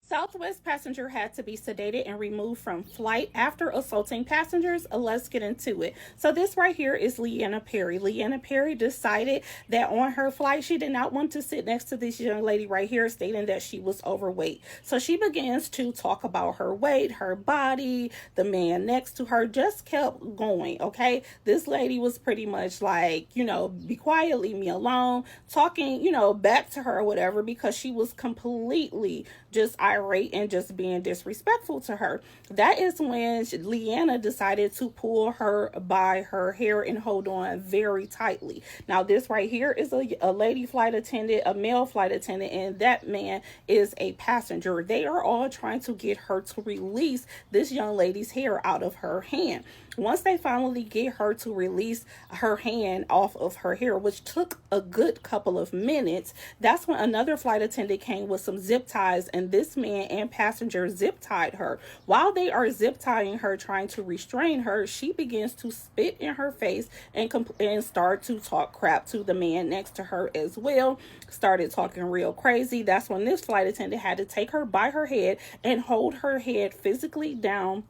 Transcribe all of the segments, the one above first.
Southwest passenger had to be sedated and removed from flight after assaulting passengers. Let's get into it. So this right here is Leanna Perry. Leanna Perry decided that on her flight, she did not want to sit next to this young lady right here, stating that she was overweight. So she begins to talk about her weight, her body, the man next to her, just kept going, okay? This lady was pretty much like, be quiet, leave me alone, talking, back to her or whatever, because she was completely just irate and just being disrespectful to her. That is when Leanna decided to pull her by her hair and hold on very tightly. Now, this right here is a lady flight attendant, a male flight attendant, and that man is a passenger. They are all trying to get her to release this young lady's hair out of her hand. Once they finally get her to release her hand off of her hair, which took a good couple of minutes, that's when another flight attendant came with some zip ties, and this man and passenger zip tied her. While they are zip tying her, trying to restrain her, she begins to spit in her face and start to talk crap to the man next to her as well. Started talking real crazy. That's when this flight attendant had to take her by her head and hold her head physically down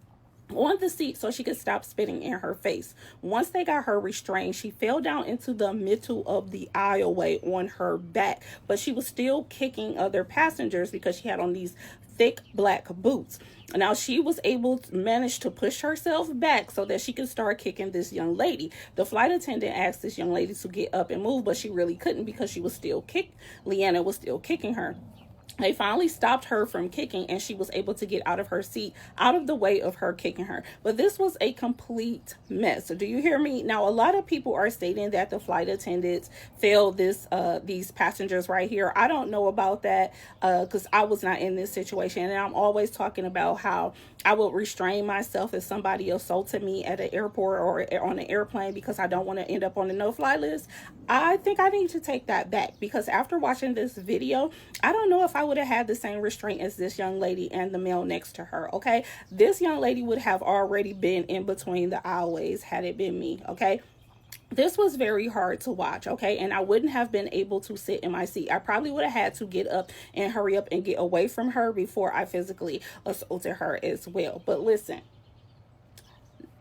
on the seat so she could stop spitting in her face. Once they got her restrained, she fell down into the middle of the aisleway on her back, but she was still kicking other passengers because she had on these thick black boots. Now she was able to manage to push herself back so that she could start kicking this young lady. The flight attendant asked this young lady to get up and move, but she really couldn't because she was still Leanna was still kicking her. They finally stopped her from kicking, and she was able to get out of her seat, out of the way of her kicking her. But this was a complete mess. So do you hear me? Now, a lot of people are stating that the flight attendants failed these passengers right here. I don't know about that because I was not in this situation. And I'm always talking about how I would restrain myself if somebody assaulted me at an airport or on an airplane because I don't want to end up on the no-fly list. I think I need to take that back because after watching this video, I don't know if I would have had the same restraint as this young lady and the male next to her, okay? This young lady would have already been in between the aisleways had it been me, okay? This was very hard to watch, okay? And I wouldn't have been able to sit in my seat. I probably would have had to get up and hurry up and get away from her before I physically assaulted her as well. But listen,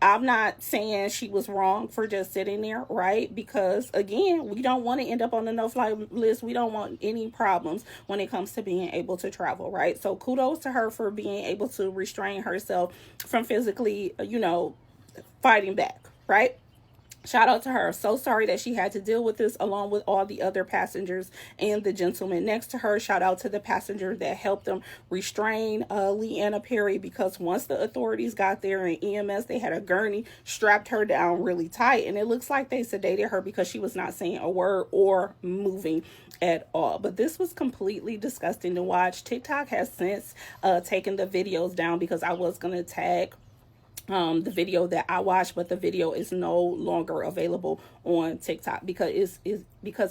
I'm not saying she was wrong for just sitting there, right? Because again, we don't want to end up on the no-fly list. We don't want any problems when it comes to being able to travel, right? So kudos to her for being able to restrain herself from physically, fighting back, right? Shout out to her. So sorry that she had to deal with this along with all the other passengers and the gentleman next to her. Shout out to the passenger that helped them restrain Leanna Perry, because once the authorities got there and EMS, they had a gurney, strapped her down really tight, and it looks like they sedated her because she was not saying a word or moving at all. But this was completely disgusting to watch. TikTok has since taken the videos down because I was going to tag the video that I watched, but the video is no longer available on TikTok because it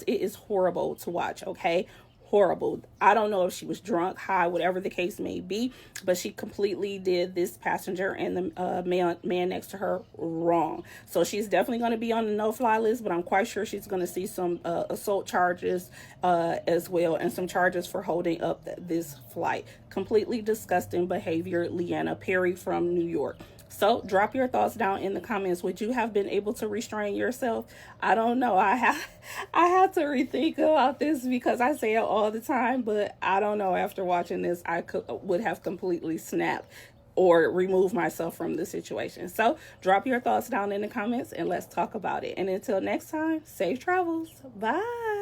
is horrible to watch, okay? Horrible. I don't know if she was drunk, high, whatever the case may be, but she completely did this passenger and the man next to her wrong. So she's definitely going to be on the no-fly list, but I'm quite sure she's going to see some assault charges as well, and some charges for holding up this flight. Completely disgusting behavior, Leanna Perry from New York. So drop your thoughts down in the comments. Would you have been able to restrain yourself? I don't know. I have to rethink about this because I say it all the time, but I don't know. After watching this, I would have completely snapped or remove myself from the situation. So drop your thoughts down in the comments and let's talk about it. And until next time, safe travels. Bye.